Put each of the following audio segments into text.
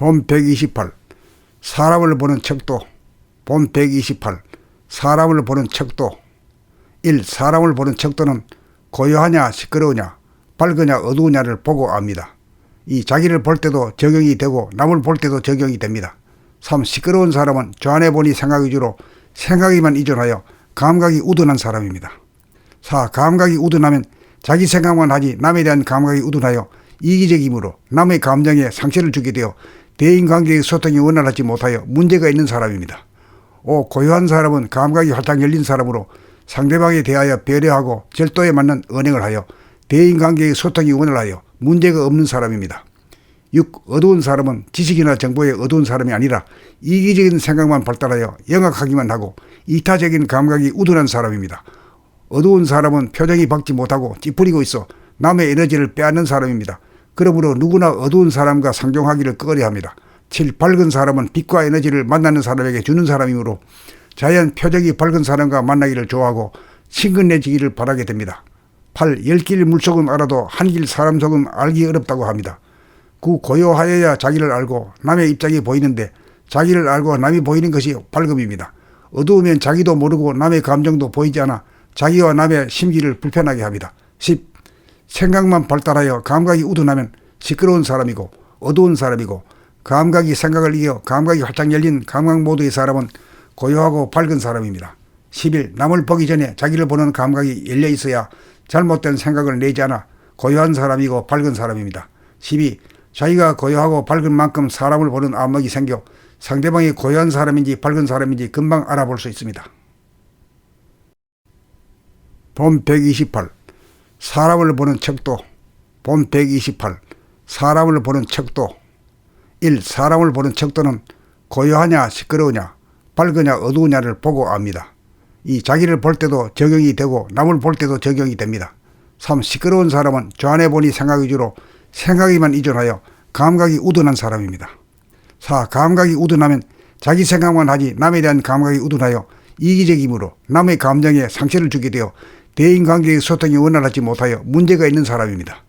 본 128. 사람을 보는 척도. 본 128. 사람을 보는 척도. 1. 사람을 보는 척도는 고요하냐 시끄러우냐 밝으냐 어두우냐를 보고 압니다. 2. 자기를 볼 때도 적용이 되고 남을 볼 때도 적용이 됩니다. 3. 시끄러운 사람은 좌뇌 보니 생각 위주로 생각에만 의존하여 감각이 우둔한 사람입니다. 4. 감각이 우둔하면 자기 생각만 하지 남에 대한 감각이 우둔하여 이기적이므로 남의 감정에 상처를 주게 되어 대인관계의 소통이 원활하지 못하여 문제가 있는 사람입니다. 5. 고요한 사람은 감각이 활짝 열린 사람으로 상대방에 대하여 배려하고 절도에 맞는 언행을 하여 대인관계의 소통이 원활하여 문제가 없는 사람입니다. 6. 어두운 사람은 지식이나 정보에 어두운 사람이 아니라 이기적인 생각만 발달하여 영악하기만 하고 이타적인 감각이 우둔한 사람입니다. 어두운 사람은 표정이 밝지 못하고 찌푸리고 있어 남의 에너지를 빼앗는 사람입니다. 그러므로 누구나 어두운 사람과 상종하기를 꺼려합니다. 7. 밝은 사람은 빛과 에너지를 만나는 사람에게 주는 사람이므로 자연 표정이 밝은 사람과 만나기를 좋아하고 친근해지기를 바라게 됩니다. 8. 열 길 물속은 알아도 한 길 사람 속은 알기 어렵다고 합니다. 9. 고요하여야 자기를 알고 남의 입장이 보이는데 자기를 알고 남이 보이는 것이 밝음입니다. 어두우면 자기도 모르고 남의 감정도 보이지 않아 자기와 남의 심기를 불편하게 합니다. 10. 생각만 발달하여 감각이 우둔하면 시끄러운 사람이고 어두운 사람이고 감각이 생각을 이겨 감각이 활짝 열린 감각 모드의 사람은 고요하고 밝은 사람입니다. 11. 남을 보기 전에 자기를 보는 감각이 열려 있어야 잘못된 생각을 내지 않아 고요한 사람이고 밝은 사람입니다. 12. 자기가 고요하고 밝은 만큼 사람을 보는 안목이 생겨 상대방이 고요한 사람인지 밝은 사람인지 금방 알아볼 수 있습니다. 본 128. 사람을 보는 척도. 본 128. 사람을 보는 척도. 1. 사람을 보는 척도는 고요하냐 시끄러우냐 밝으냐 어두우냐를 보고 압니다. 2. 자기를 볼 때도 적용이 되고 남을 볼 때도 적용이 됩니다. 3. 시끄러운 사람은 좌뇌 보니 생각 위주로 생각에만 의존하여 감각이 우둔한 사람입니다. 4. 감각이 우둔하면 자기 생각만 하지 남에 대한 감각이 우둔하여 이기적이므로 남의 감정에 상처를 주게 되어 대인관계의 소통이 원활하지 못하여 문제가 있는 사람입니다.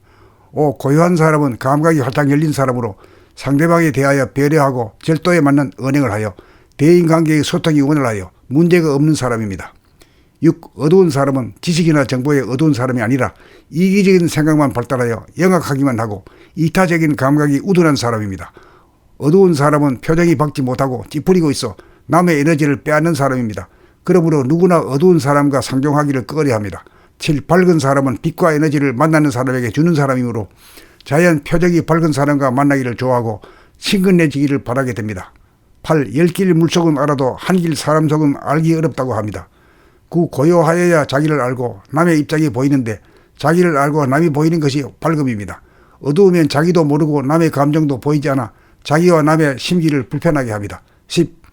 5. 고요한 사람은 감각이 활짝 열린 사람으로 상대방에 대하여 배려하고 절도에 맞는 언행을 하여 대인관계의 소통이 원활하여 문제가 없는 사람입니다. 6. 어두운 사람은 지식이나 정보에 어두운 사람이 아니라 이기적인 생각만 발달하여 영악하기만 하고 이타적인 감각이 우둔한 사람입니다. 어두운 사람은 표정이 밝지 못하고 찌푸리고 있어 남의 에너지를 빼앗는 사람입니다. 그러므로 누구나 어두운 사람과 상종하기를 꺼려합니다. 7. 밝은 사람은 빛과 에너지를 만나는 사람에게 주는 사람이므로 자연 표정이 밝은 사람과 만나기를 좋아하고 친근해지기를 바라게 됩니다. 8. 열 길 물속은 알아도 한 길 사람 속은 알기 어렵다고 합니다. 9. 고요하여야 자기를 알고 남의 입장이 보이는데 자기를 알고 남이 보이는 것이 밝음입니다. 어두우면 자기도 모르고 남의 감정도 보이지 않아 자기와 남의 심기를 불편하게 합니다. 10.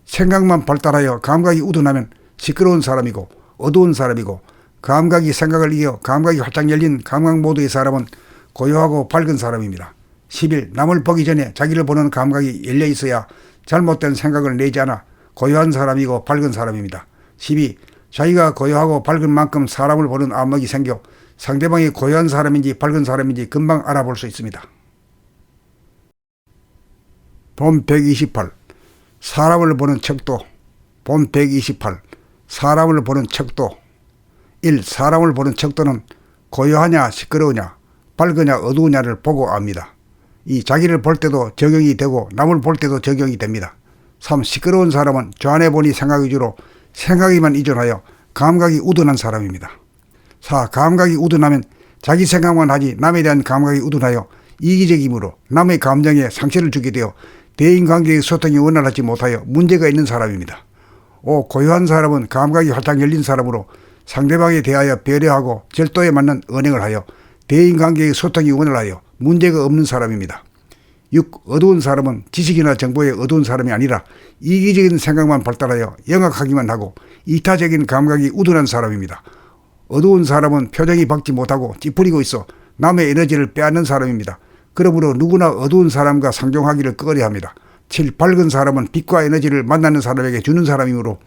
생각만 발달하여 감각이 우둔하면 시끄러운 사람이고 어두운 사람이고 감각이 생각을 이겨 감각이 활짝 열린 감각 모드의 사람은 고요하고 밝은 사람입니다. 11. 남을 보기 전에 자기를 보는 감각이 열려 있어야 잘못된 생각을 내지 않아 고요한 사람이고 밝은 사람입니다. 12. 자기가 고요하고 밝은 만큼 사람을 보는 안목이 생겨 상대방이 고요한 사람인지 밝은 사람인지 금방 알아볼 수 있습니다. 본 128. 사람을 보는 척도. 본 128. 사람을 보는 척도. 1. 사람을 보는 척도는 고요하냐 시끄러우냐 밝으냐 어두우냐를 보고 압니다. 2. 자기를 볼 때도 적용이 되고 남을 볼 때도 적용이 됩니다. 3. 시끄러운 사람은 좌뇌 보니 생각 위주로 생각에만 의존하여 감각이 우둔한 사람입니다. 4. 감각이 우둔하면 자기 생각만 하지 남에 대한 감각이 우둔하여 이기적이므로 남의 감정에 상처를 주게 되어 대인관계의 소통이 원활하지 못하여 문제가 있는 사람입니다. 5. 고요한 사람은 감각이 활짝 열린 사람으로 상대방에 대하여 배려하고 절도에 맞는 언행을 하여 대인관계의 소통이 원활하여 문제가 없는 사람입니다. 6. 어두운 사람은 지식이나 정보에 어두운 사람이 아니라 이기적인 생각만 발달하여 영악하기만 하고 이타적인 감각이 우둔한 사람입니다. 어두운 사람은 표정이 밝지 못하고 찌푸리고 있어 남의 에너지를 빼앗는 사람입니다. 그러므로 누구나 어두운 사람과 상종하기를 꺼려합니다. 7. 밝은 사람은 빛과 에너지를 만나는 사람에게 주는 사람이므로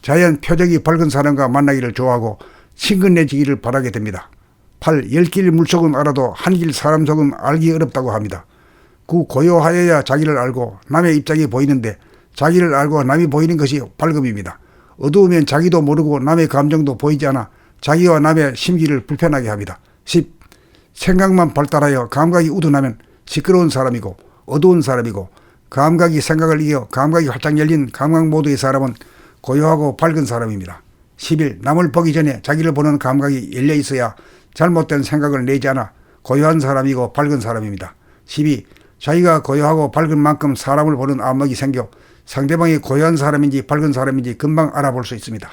자연 표정이 밝은 사람과 만나기를 좋아하고 친근해지기를 바라게 됩니다. 8. 열 길 물속은 알아도 한 길 사람 속은 알기 어렵다고 합니다. 그 고요하여야 자기를 알고 남의 입장이 보이는데 자기를 알고 남이 보이는 것이 밝음입니다. 어두우면 자기도 모르고 남의 감정도 보이지 않아 자기와 남의 심기를 불편하게 합니다. 10. 생각만 발달하여 감각이 우둔하면 시끄러운 사람이고 어두운 사람이고 감각이 생각을 이겨 감각이 활짝 열린 감각 모드의 사람은 고요하고 밝은 사람입니다. 11. 남을 보기 전에 자기를 보는 감각이 열려 있어야 잘못된 생각을 내지 않아 고요한 사람이고 밝은 사람입니다. 12. 자기가 고요하고 밝은 만큼 사람을 보는 안목이 생겨 상대방이 고요한 사람인지 밝은 사람인지 금방 알아볼 수 있습니다.